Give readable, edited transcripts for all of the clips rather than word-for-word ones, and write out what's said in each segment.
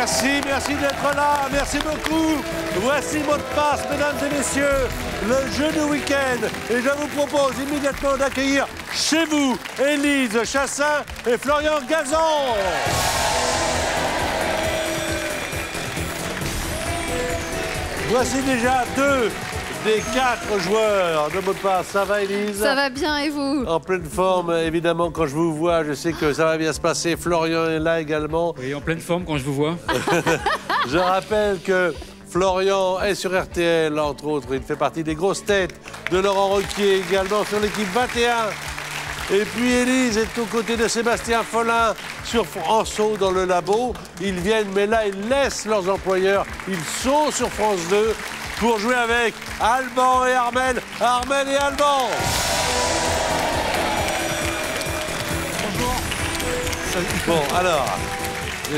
Merci d'être là, merci beaucoup. Voici mot de passe, mesdames et messieurs, le jeu du week-end. Et je vous propose immédiatement d'accueillir chez vous Élise Chassin et Florian Gazan. Voici déjà 2 des 4 joueurs de mot de passe. Ça va, Élise? Ça va bien, et vous? En pleine forme, évidemment, quand je vous vois, je sais que ça va bien se passer. Florian est là également. Oui, en pleine forme quand je vous vois. Je rappelle que Florian est sur RTL, entre autres. Il fait partie des grosses têtes de Laurent Ruquier, également sur l'équipe 21. Et puis Élise est aux côtés de Sébastien Follin sur François dans le labo. Ils viennent, mais là, ils laissent leurs employeurs. Ils sont sur France 2 pour jouer avec Alban et Armel. Armel et Alban. Bonjour. Bon, alors,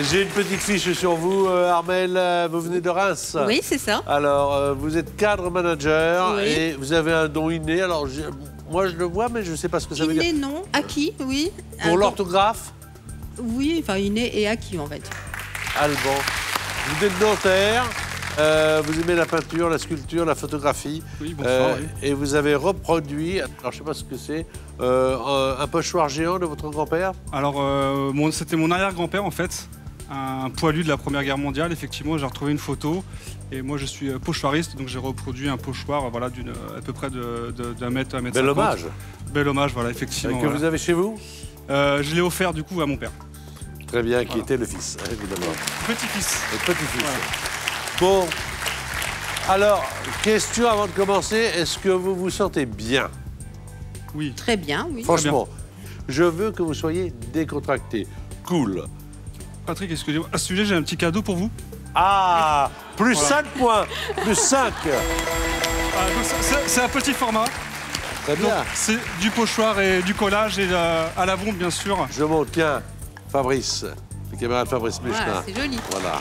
j'ai une petite fiche sur vous. Armel, vous venez de Reims? Oui, c'est ça. Alors, vous êtes cadre manager Oui. et vous avez un don inné. Alors, moi, je le vois, mais je ne sais pas ce que ça veut dire. Inné, non. Acquis, oui. Pour l'orthographe, Oui, enfin, inné et acquis, en fait. Alban. Vous êtes notaire, vous aimez la peinture, la sculpture, la photographie. Oui, bonsoir, oui. Et vous avez reproduit, alors je ne sais pas ce que c'est, un pochoir géant de votre grand-père. Alors, c'était mon arrière-grand-père en fait, un poilu de la Première Guerre mondiale. Effectivement, j'ai retrouvé une photo et moi je suis pochoiriste, donc j'ai reproduit un pochoir voilà, à peu près d'un mètre à un mètre. Bel 50. hommage. Bel hommage, voilà, effectivement. Que vous avez chez vous? Je l'ai offert du coup à mon père. Très bien, qui Voilà. était le fils, évidemment. Petit-fils. Le petit-fils. Voilà. Bon, alors, question avant de commencer, est-ce que vous vous sentez bien? Oui. Très bien, oui. Franchement, je veux que vous soyez décontracté. Cool. Patrick, excusez-moi. À ce sujet, j'ai un petit cadeau pour vous. Ah, plus Voilà. 5 points, plus 5. C'est un petit format. Très Donc, bien. c'est du pochoir et du collage et à la bombe, bien sûr. Je monte, tiens, Fabrice, le camarade Fabrice Michelin. Voilà, c'est joli. Voilà.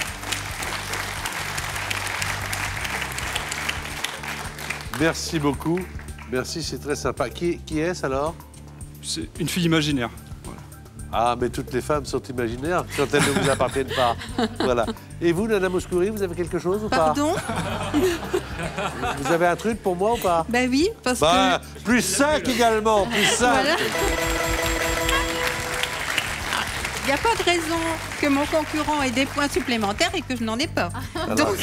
Merci beaucoup. Merci, c'est très sympa. Qui est-ce alors? C'est une fille imaginaire. Voilà. Ah, mais toutes les femmes sont imaginaires quand elles ne vous appartiennent pas. Voilà. Et vous, Nana Mouskouri, vous avez quelque chose ou pas? Pardon? Vous avez un truc pour moi ou pas? Bah oui, parce Bah, que... plus 5 également, plus 5. Voilà. Il n'y a pas de raison que mon concurrent ait des points supplémentaires et que je n'en ai pas. Alors, Donc,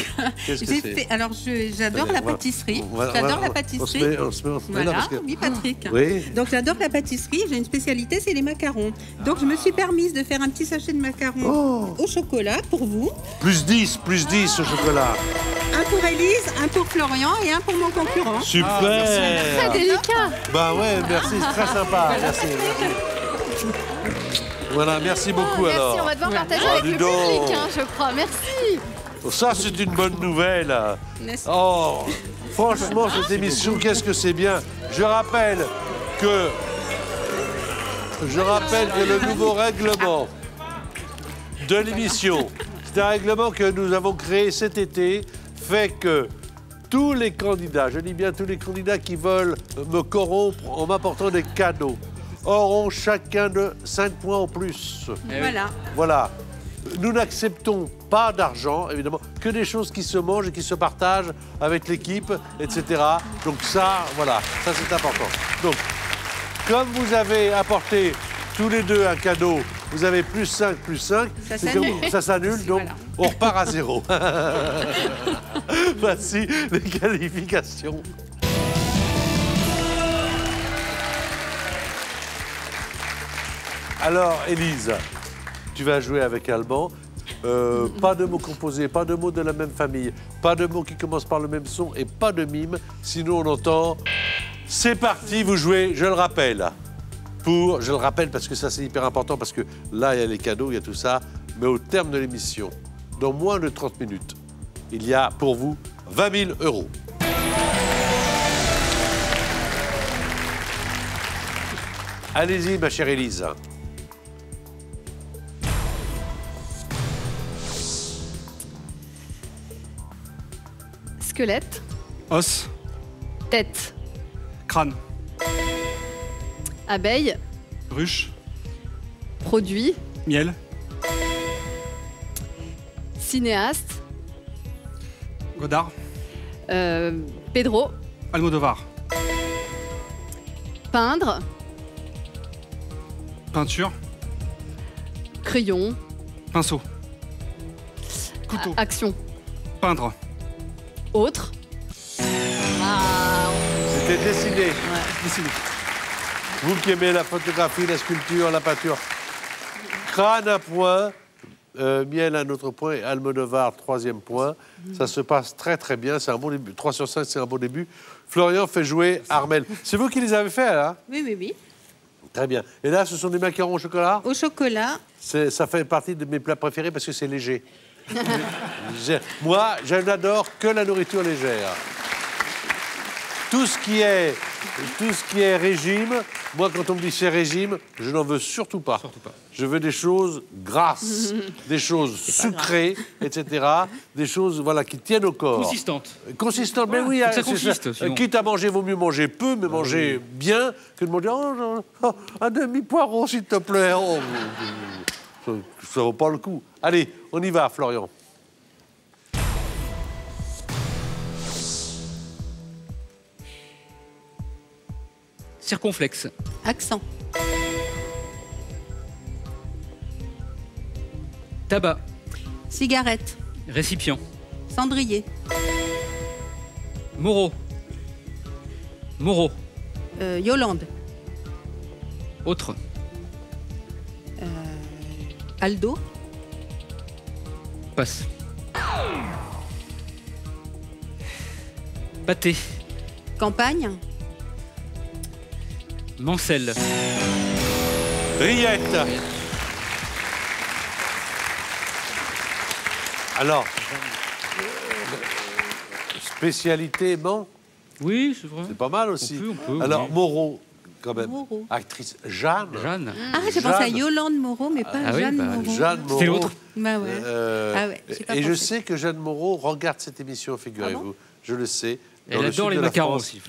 qu'est-ce que j'ai c'est? fait... Alors, j'adore la pâtisserie. J'adore la pâtisserie. On se met là Voilà, parce que... oui, Patrick. Oui. Donc, j'adore la pâtisserie. J'ai une spécialité, c'est les macarons. Donc, je me suis permise de faire un petit sachet de macarons au chocolat pour vous. Plus 10 au chocolat. Un pour Élise, un pour Florian et un pour mon concurrent. Super. Très délicat. Bah ouais, merci, c'est très sympa. Merci. Voilà, merci beaucoup Merci, alors. on va devoir partager Ah, avec dis le donc. public, hein, je crois. Merci. Ça, c'est une bonne nouvelle. N'est-ce Oh, franchement, cette émission, qu'est-ce que c'est bien. Je rappelle que le nouveau règlement de l'émission, c'est un règlement que nous avons créé cet été, fait que tous les candidats, je dis bien tous les candidats qui veulent me corrompre en m'apportant des cadeaux, auront chacun de 5 points en plus. Voilà. Voilà. Nous n'acceptons pas d'argent, évidemment, que des choses qui se mangent et qui se partagent avec l'équipe, etc. Donc ça, voilà, ça c'est important. Donc, comme vous avez apporté tous les deux un cadeau, vous avez plus 5, Ça c'est s'annule. que ça s'annule, donc Voilà. on repart à 0. Voici les qualifications. Alors, Élise, tu vas jouer avec Alban. Pas de mots composés, pas de mots de la même famille, pas de mots qui commencent par le même son et pas de mime. Sinon, on entend. C'est parti, vous jouez, je le rappelle. Je le rappelle parce que ça, c'est hyper important, parce que là, il y a les cadeaux, il y a tout ça. Mais au terme de l'émission, dans moins de 30 minutes, il y a pour vous 20 000 €. Allez-y, ma chère Élise. Squelette, Os, tête, crâne, abeille, ruche, produit, miel, Cinéaste. Godard. Pedro. Almodovar. Peindre. Peinture. Crayon. Pinceau. Couteau. Action. Peindre. Autre. C'était dessiné. Dessiner. Vous qui aimez la photographie, la sculpture, la peinture. Crâne, un point. Miel, un autre point. Et Almodovar, 3e point. Ça se passe très, très bien. C'est un bon début. 3 sur 5, c'est un bon début. Florian fait jouer Armel. C'est vous qui les avez fait, là? Oui, oui, oui. Très bien. Et là, ce sont des macarons au chocolat? Au chocolat. Ça fait partie de mes plats préférés parce que c'est léger. Moi, je n'adore que la nourriture légère. Tout ce qui est régime, moi, quand on me dit c'est régime, je n'en veux surtout pas. Je veux des choses grasses, des choses sucrées, etc. Des choses voilà, qui tiennent au corps. Consistante. Consistante, mais Voilà, oui, faut que ça c'est consiste, sinon. Quitte à manger, vaut mieux manger peu, mais manger bien, que de manger un demi-poireau, s'il te plaît. Oh, ça vaut pas le coup. Allez, on y va, Florian. Circonflexe. Accent. Tabac. Cigarette. Récipient. Cendrier. Moreau. Moreau. Yolande. Autre. Aldo. Passe. Pâté. Campagne. Mancelle. Riette. Alors, spécialité, bon, Oui, c'est vrai. c'est pas mal aussi. On peut, Alors, oui. Moreau, quand même. Moreau. Actrice Jeanne. Jeanne. Ah, j'ai pensé à Jeanne. Yolande Moreau, mais pas Ah oui, Jeanne bah, Moreau. Jeanne Moreau. C'était l'autre. Bah ouais. Ah ouais, j'ai pas et je pensé. sais que Jeanne Moreau regarde cette émission, figurez-vous. Je le sais. Dans Elle le sud adore les de la macarons France. aussi.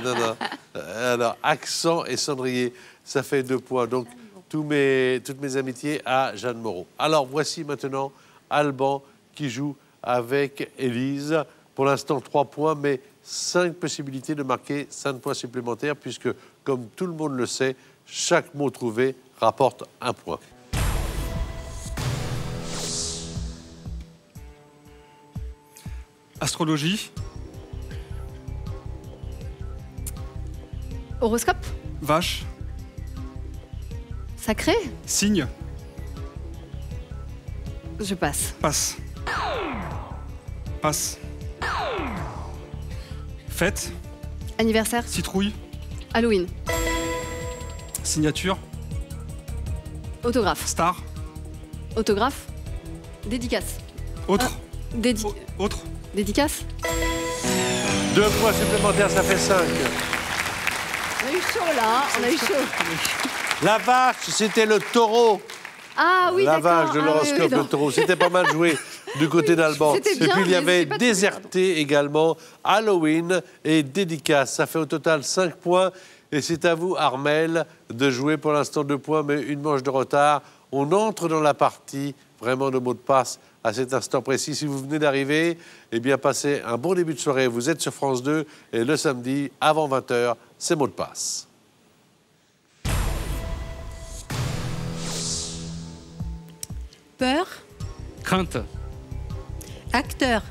Non. Alors, accent et cendrier, ça fait 2 points. Donc, toutes mes amitiés à Jeanne Moreau. Alors, voici maintenant Alban qui joue avec Élise. Pour l'instant, 3 points, mais 5 possibilités de marquer 5 points supplémentaires, puisque, comme tout le monde le sait, chaque mot trouvé rapporte 1 point. Astrologie. Horoscope. Vache. Sacré. Signe. Je passe. Passe. Passe. Fête. Anniversaire. Citrouille. Halloween. Signature. Autographe. Star. Autographe. Dédicace. Autre. Autre. Dédicace. 2 points supplémentaires, ça fait 5. On a eu chaud là, on a eu chaud. La vache, c'était le taureau. Ah oui, La d'accord. vache de Ah, l'horoscope oui, de non. taureau. C'était pas mal joué du côté d'Alban. c'était Et bien, puis il y mais avait c'est pas Déserté également, Halloween et Dédicace. Ça fait au total 5 points. Et c'est à vous, Armel, de jouer pour l'instant 2 points, mais une manche de retard. On entre dans la partie vraiment de mots de passe à cet instant précis. Si vous venez d'arriver, eh bien, passez un bon début de soirée. Vous êtes sur France 2 et le samedi, avant 20h, c'est mots de passe. Peur. Crainte. Acteur.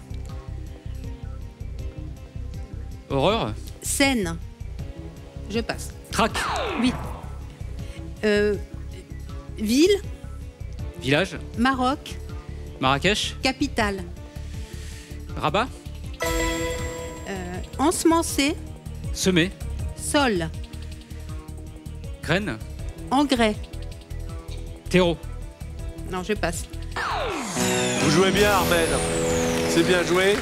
Horreur. Scène. Je passe. Trac. Oui. Ville. Village. Maroc. Marrakech. Capitale. Rabat. Ensemencer. Semer. Sol. Graine. Engrais. Terreau. Non, je passe. Vous jouez bien, Armel. C'est bien joué.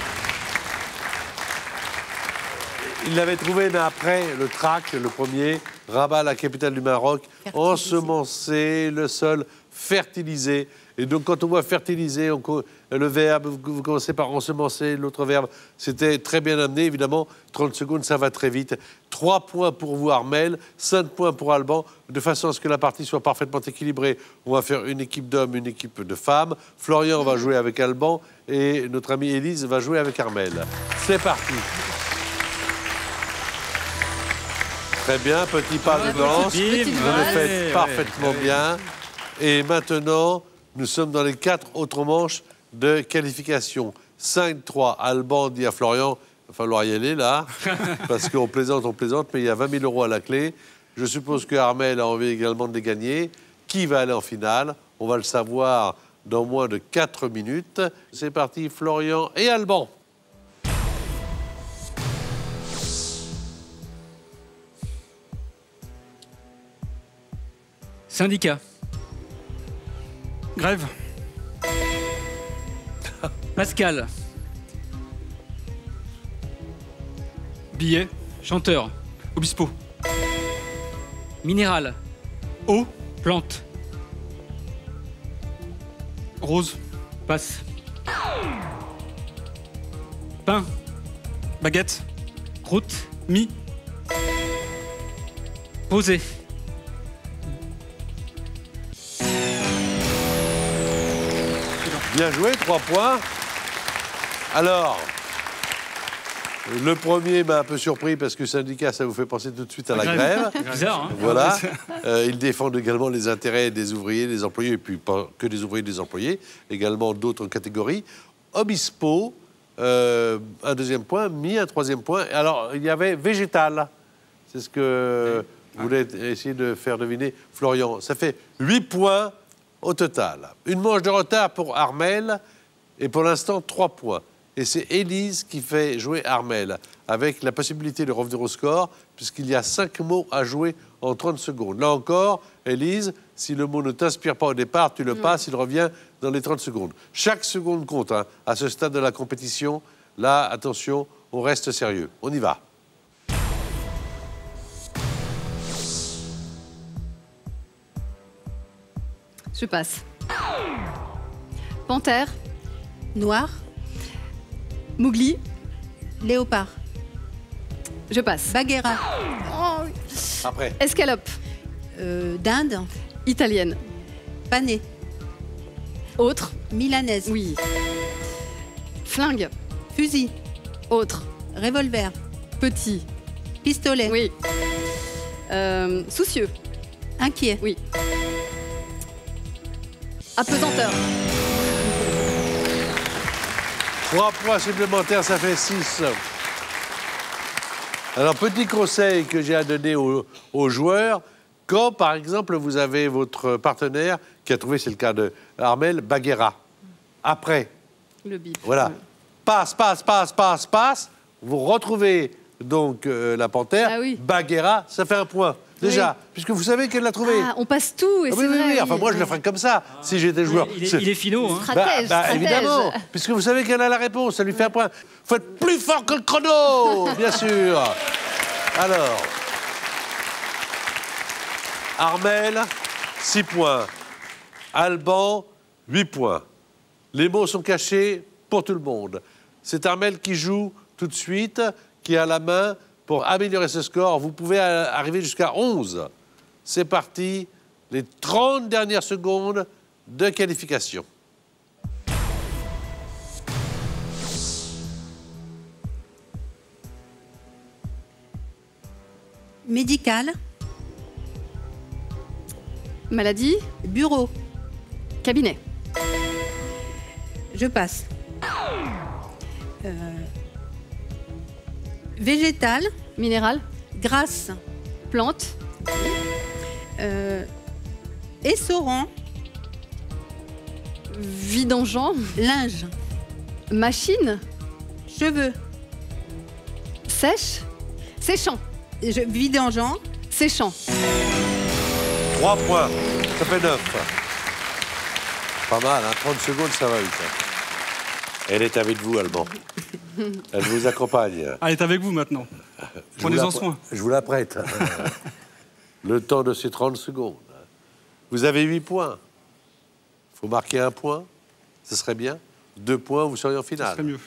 Il l'avait trouvé, mais après, le trac, le premier, Rabat, la capitale du Maroc, ensemencer le sol, fertiliser. Et donc, quand on voit fertiliser, le verbe, vous commencez par ensemencer, l'autre verbe, c'était très bien amené, évidemment. 30 secondes, ça va très vite. 3 points pour vous, Armel, 5 points pour Alban, de façon à ce que la partie soit parfaitement équilibrée. On va faire une équipe d'hommes, une équipe de femmes. Florian va jouer avec Alban et notre amie Élise va jouer avec Armel. C'est parti. Très bien, petit pas de danse. Vous le faites parfaitement bien. Et maintenant, nous sommes dans les 4 autres manches de qualification. 5-3, Alban dit à Florian, il va falloir y aller là, parce qu'on plaisante, mais il y a 20 000 € à la clé. Je suppose que Armel a envie également de les gagner. Qui va aller en finale? On va le savoir dans moins de 4 minutes. C'est parti, Florian et Alban. Syndicat. Grève. Pascal. Billet. Chanteur. Obispo. Minéral. Eau. Plante. Rose. Passe. Pain. Baguette. Route. Mi. Posé. Bien joué, 3 points. Alors, le premier m'a un peu surpris parce que syndicat, ça vous fait penser tout de suite à la grève. Bizarre, hein? Voilà. Ils défendent également les intérêts des ouvriers, des employés, et puis pas que des ouvriers, des employés, également d'autres catégories. Obispo, un deuxième point, Mi, un troisième point. Alors, il y avait végétal. C'est ce que voulait essayer de faire deviner Florian. Ça fait 8 points au total. Une manche de retard pour Armel et pour l'instant 3 points. Et c'est Élise qui fait jouer Armel avec la possibilité de revenir au score puisqu'il y a 5 mots à jouer en 30 secondes. Là encore, Élise, si le mot ne t'inspire pas au départ, tu le passes, il revient dans les 30 secondes. Chaque seconde compte hein, à ce stade de la compétition. Là, attention, on reste sérieux. On y va. Je passe. Panthère. Noir. Mowgli. Léopard. Je passe. Bagheera. Après. Escalope. Dinde. Italienne. Pané. Autre. Milanaise. Oui. Flingue. Fusil. Autre. Revolver. Petit. Pistolet. Oui. Soucieux. Inquiet. Oui. Apesanteur. 3 points supplémentaires, ça fait 6. Alors, petit conseil que j'ai à donner aux joueurs, quand, par exemple, vous avez votre partenaire qui a trouvé, c'est le cas de Armel, Bagheera. Après, Le bip. voilà, passe, vous retrouvez donc la panthère, Ah oui. Bagheera, ça fait un point. Déjà, puisque vous savez qu'elle l'a trouvé. Ah, on passe tout et Ah c'est oui, vrai. enfin, moi, je le ferais comme ça, si j'étais joueur. Il est finot, hein? Stratège, stratège. Évidemment, puisque vous savez qu'elle a la réponse, ça lui fait un point. Faut être plus fort que le chrono, bien sûr. Alors, Armel, 6 points. Alban, 8 points. Les mots sont cachés pour tout le monde. C'est Armel qui joue tout de suite, qui a la main pour améliorer ce score. Vous pouvez arriver jusqu'à 11. C'est parti, les 30 dernières secondes de qualification. Médical. Maladie. Bureau. Cabinet. Je passe. Végétal. Minéral. Grasse. Plante. Essorant. Vidangeant. Linge. Machine. Cheveux. Sèche. Séchant. Vidangeant. Séchant. 3 points, ça fait 9. Pas mal, hein, 30 secondes, ça va vite. Elle est avec vous, Alban. Elle vous accompagne. Elle est avec vous maintenant. Prenez-en soin. Je vous la prête. Le temps de ces 30 secondes. Vous avez 8 points. faut marquer 1 point, ce serait bien. 2 points, vous seriez en Ce finale. serait mieux.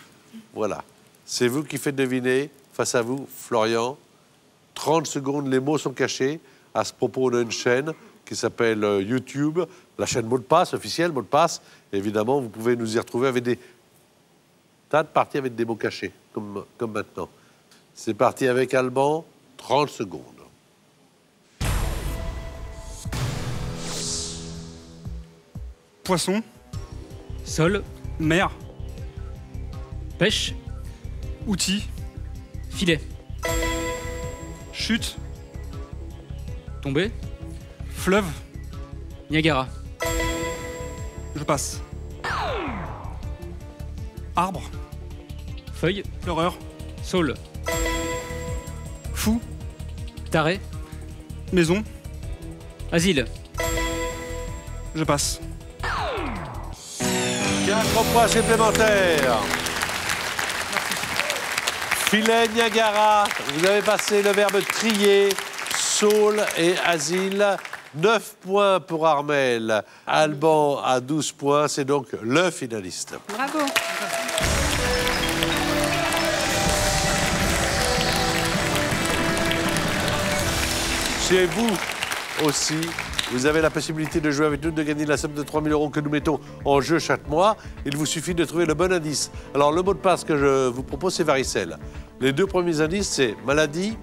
Voilà. C'est vous qui faites deviner. Face à vous, Florian. 30 secondes, les mots sont cachés. À ce propos, on a une chaîne qui s'appelle YouTube, la chaîne Mot de Passe, officielle, Mot de Passe. Évidemment, vous pouvez nous y retrouver avec des tas de parties avec des mots cachés, comme maintenant. C'est parti avec Alban, 30 secondes. Poisson, Sol. mer, Pêche. outil, Filet. chute, Tombé. fleuve. Niagara. Je passe. Arbre, Feuille. pleureur, Saule. fou, Taré. maison. Asile. Je passe. 4 points supplémentaires. Filet, Niagara. Vous avez passé le verbe trier, saule et asile. 9 points pour Armel. Alban à 12 points. C'est donc le finaliste. Bravo. Chez vous aussi, vous avez la possibilité de jouer avec nous, de gagner la somme de 3 000 € que nous mettons en jeu chaque mois. Il vous suffit de trouver le bon indice. Alors, le mot de passe que je vous propose, c'est varicelle. Les 2 premiers indices, c'est maladie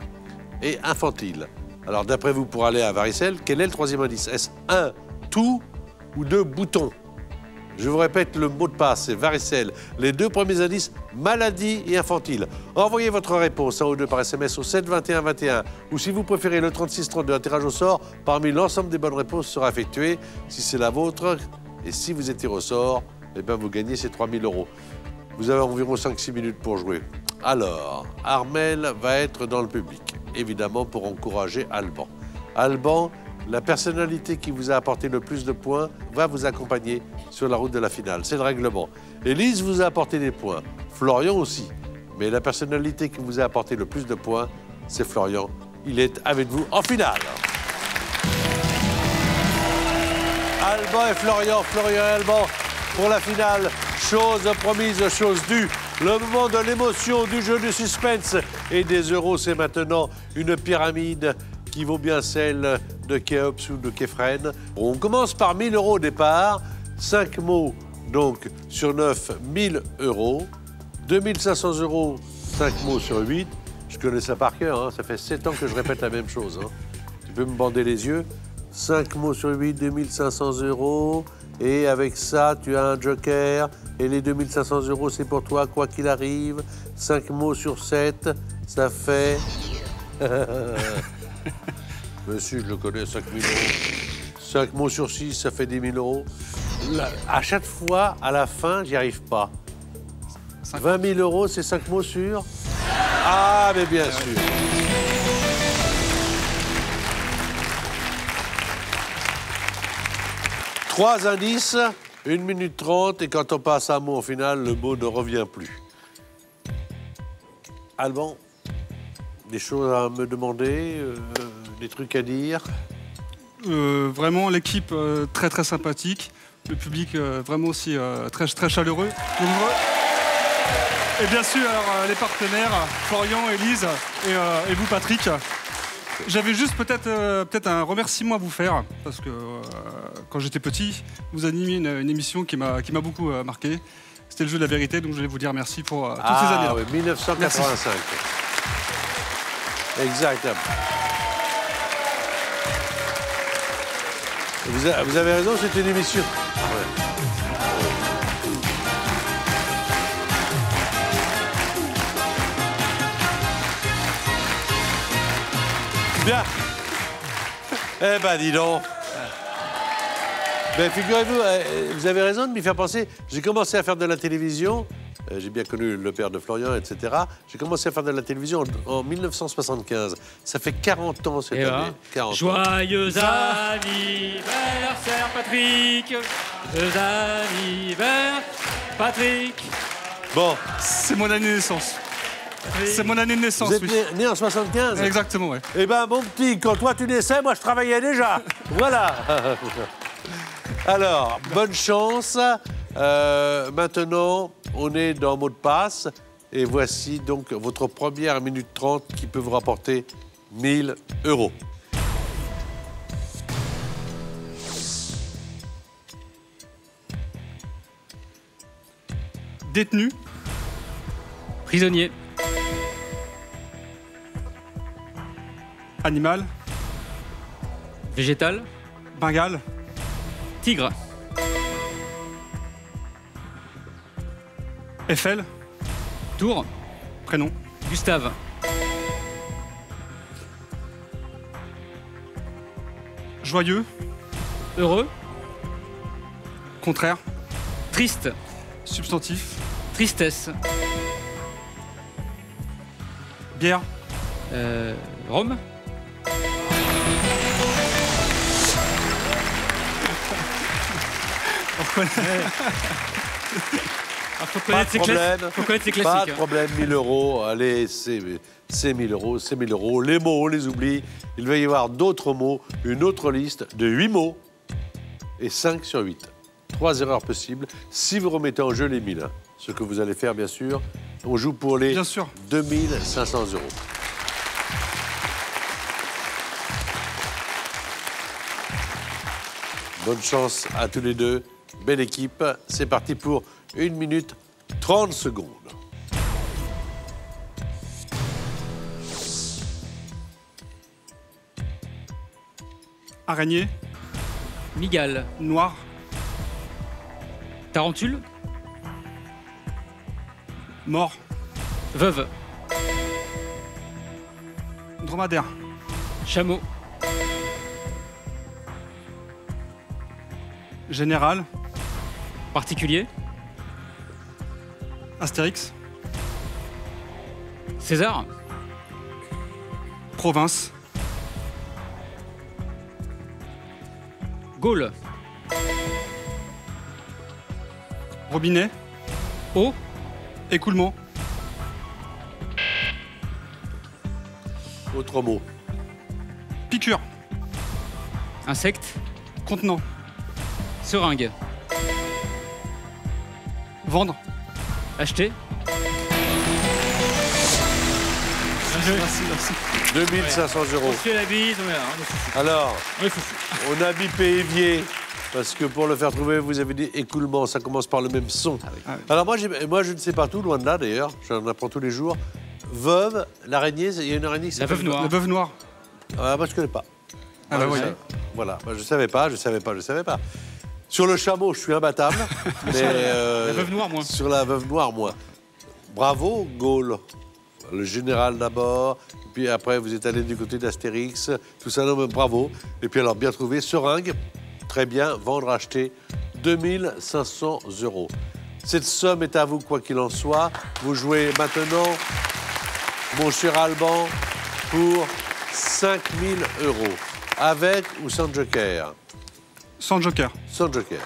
et infantile. Alors, d'après vous, pour aller à varicelle, quel est le 3e indice? Est-ce 1, tout ou 2, bouton? Je vous répète le mot de passe, c'est varicelle. Les 2 premiers indices, maladie et infantile. Envoyez votre réponse 1 ou 2 par SMS au 7 21 21. Ou si vous préférez le 36 32, un tirage au sort, parmi l'ensemble des bonnes réponses sera effectué. Si c'est la vôtre, et si vous êtes tiré au sort, eh bien vous gagnez ces 3 000 €. Vous avez environ 5-6 minutes pour jouer. Alors, Armel va être dans le public, évidemment pour encourager Alban. Alban, la personnalité qui vous a apporté le plus de points va vous accompagner sur la route de la finale. C'est le règlement. Élise vous a apporté des points. Florian aussi. Mais la personnalité qui vous a apporté le plus de points, c'est Florian. Il est avec vous en finale. Alban et Florian, Florian et Alban pour la finale. Chose promise, chose due. Le moment de l'émotion, du jeu, du suspense et des euros, c'est maintenant une pyramide qui vaut bien celle de Khéops ou de Képhren. On commence par 1 000 € au départ. 5 mots, donc, sur 9, 1 000 €. 2 500 €, 5 mots sur 8. Je connais ça par cœur, hein. Ça fait 7 ans que je répète la même chose. Hein. Tu peux me bander les yeux. 5 mots sur 8, 2 500 €. Et avec ça, tu as un joker. Et les 2 500 €, c'est pour toi, quoi qu'il arrive. 5 mots sur 7, ça fait... Monsieur, je le connais, 5 000 €. 5 mots sur 6, ça fait 10 000 €. Là, à chaque fois, à la fin, j'y arrive pas. 20 000 €, c'est 5 mots sur... Ah, mais bien sûr. Trois indices, 1 minute 30, et quand on passe un mot au final, le mot ne revient plus. Alban, des choses à me demander, des trucs à dire? Vraiment, l'équipe très très sympathique. Le public vraiment aussi très, très chaleureux. Et bien sûr, alors, les partenaires, Florian, Élise et vous, Patrick. J'avais juste peut-être un remerciement à vous faire, parce que quand j'étais petit, vous animiez une émission qui m'a beaucoup marqué. C'était le jeu de la vérité, donc je voulais vous dire merci pour toutes ces années-là. Ah oui, 1985. Merci. Exactement. Vous avez raison, c'est une émission. Ouais. Bien. Eh ben, dis donc. Ben, figurez-vous, vous avez raison de m'y faire penser. J'ai commencé à faire de la télévision. J'ai bien connu le père de Florian, etc. J'ai commencé à faire de la télévision en 1975. Ça fait 40 ans cette année. 40 ans. Joyeux anniversaire, Patrick. Joyeux anniversaire, Patrick. Bon. C'est mon année de naissance. C'est mon année de naissance, Vous êtes oui. né en 75? Exactement, oui. Eh ben, mon petit, quand toi tu naissais, moi je travaillais déjà. Voilà. Alors, bonne chance. Maintenant, on est dans mot de passe. Et voici donc votre première minute 30 qui peut vous rapporter 1000 €. Détenu. Prisonnier. Animal. Végétal. Bengale. Tigre. Eiffel. Tour. Prénom. Gustave. Joyeux. Heureux. Contraire. Triste. Substantif. Tristesse. Bière. Rome. Faut Pas de problème. Faut connaître ses Pas classiques. de problème, 1000 €. Allez, c'est 1000 €, c'est 1000 €. Les mots, on les oublie. Il va y avoir d'autres mots, une autre liste de 8 mots et 5 sur 8. 3 erreurs possibles si vous remettez en jeu les 1000. Ce que vous allez faire, bien sûr. On joue pour les Bien sûr. 2500 €. Bonne chance à tous les deux. Belle équipe. C'est parti pour 1 minute 30 secondes. Araignée. Migale. Noir. Tarentule. Mort. Veuve. Dromadaire. Chameau. Général. Particulier. Astérix. César. Province. Gaulle. Robinet. Eau. Écoulement. Autre mot. Piqûre. Insecte. Contenant. Seringue. Vendre. Acheter. Merci. 2500 €. On se fait la bise, on est là, on est fou. Alors, On est fou. on a bipé évier, parce que pour le faire trouver, vous avez dit écoulement, ça commence par le même son. oui. Alors moi, je ne sais pas tout, loin de là d'ailleurs, j'en apprends tous les jours. Veuve, l'araignée, il y a une araignée qui La s'appelle... veuve noire. La veuve noire. Ah, moi je ne connais pas. Ah Moi, bah je oui. savais. Voilà, moi, je ne savais pas. Sur le chameau, je suis imbattable. mais, La veuve noire, moi. Sur la veuve noire, moi. Bravo, Gaulle. Le général d'abord, puis après vous êtes allé du côté d'Astérix, tout ça, non, mais bravo. Et puis alors, bien trouvé, seringue, très bien, vendre, acheter, 2500 €. Cette somme est à vous, quoi qu'il en soit. Vous jouez maintenant, mon cher Alban, pour 5000 €. Avec ou sans joker? Sans joker. Sans joker.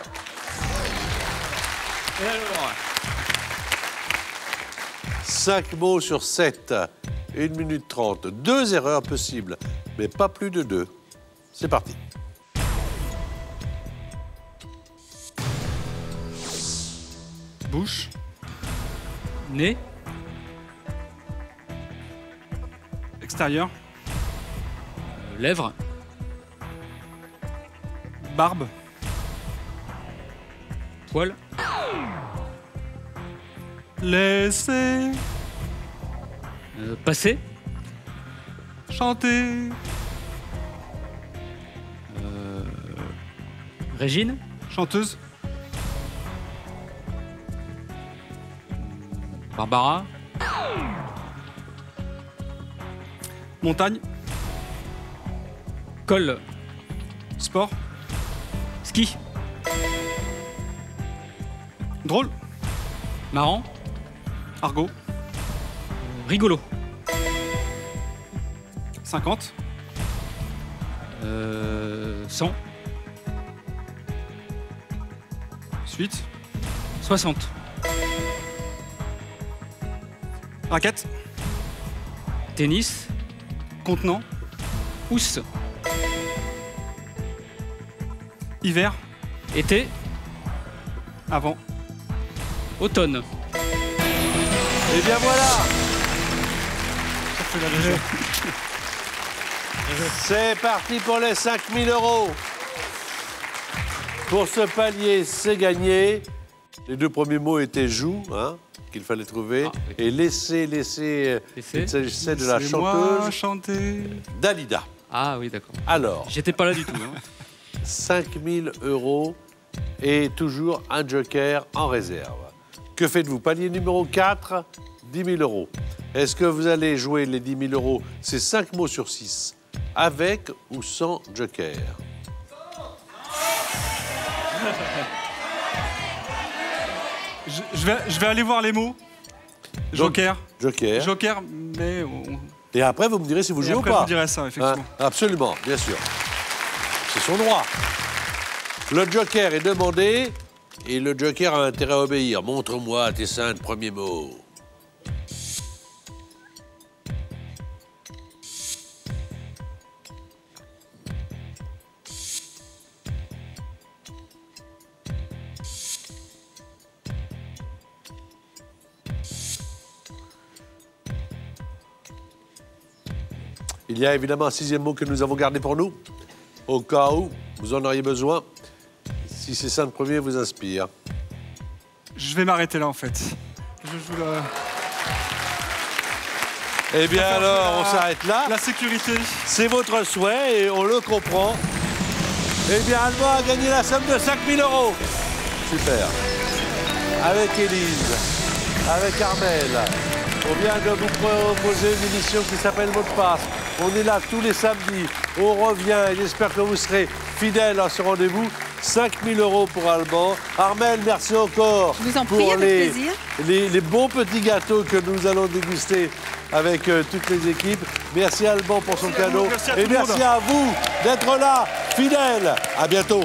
Et alors 5 mots sur 7. 1 minute 30. 2 erreurs possibles, mais pas plus de 2. C'est parti. Bouche. Nez. Extérieur. Lèvres. Barbe. Poil. Laissez Passé. chanter. Régine. Chanteuse. Barbara. Montagne. Col. Sport. Ski. Drôle. Marrant. Argot. Rigolo. 50. 100. Suite. 60. Raquette. Tennis. Contenant. Housse. Hiver. Été. Avant. Automne. Et bien voilà. C'est la région. C'est parti pour les 5 000 €. Pour ce palier, c'est gagné. Les 2 premiers mots étaient joue, hein, qu'il fallait trouver. Ah, oui. Et laisser. Laisser. Il s'agissait de la Laissez-moi chanteuse chanter. Dalida. Ah oui, d'accord. Alors, J'étais pas là du tout. Hein. 5 000 € et toujours un joker en réserve. Que faites-vous? Palier numéro 4, 10 000 €. Est-ce que vous allez jouer les 10 000 €? C'est 5 mots sur 6. Avec ou sans joker? Je vais aller voir les mots. Joker. Joker. Joker, mais... Et après, vous me direz si vous Et jouez ou après, pas. je vous dirai ça, effectivement. Hein, absolument, bien sûr. C'est son droit. Le joker est demandé et le joker a intérêt à obéir. Montre-moi tes 5 premiers mots. Il y a évidemment un 6e mot que nous avons gardé pour nous, au cas où vous en auriez besoin, si ces 5 premiers vous inspirent. Je vais m'arrêter là, en fait. Je joue Eh bien alors, on s'arrête là. la sécurité. C'est votre souhait et on le comprend. Eh bien, Alban a gagné la somme de 5 000 €. Super. Avec Élise, avec Armel, on vient de vous proposer une émission qui s'appelle Mot de passe. On est là tous les samedis, on revient et j'espère que vous serez fidèles à ce rendez-vous. 5 000 € pour Alban. Armel, merci encore Je vous en prie, pour avec plaisir. les bons petits gâteaux que nous allons déguster avec toutes les équipes. Merci Alban pour son cadeau. Merci à tout et le monde. merci à vous d'être là, fidèles. À bientôt.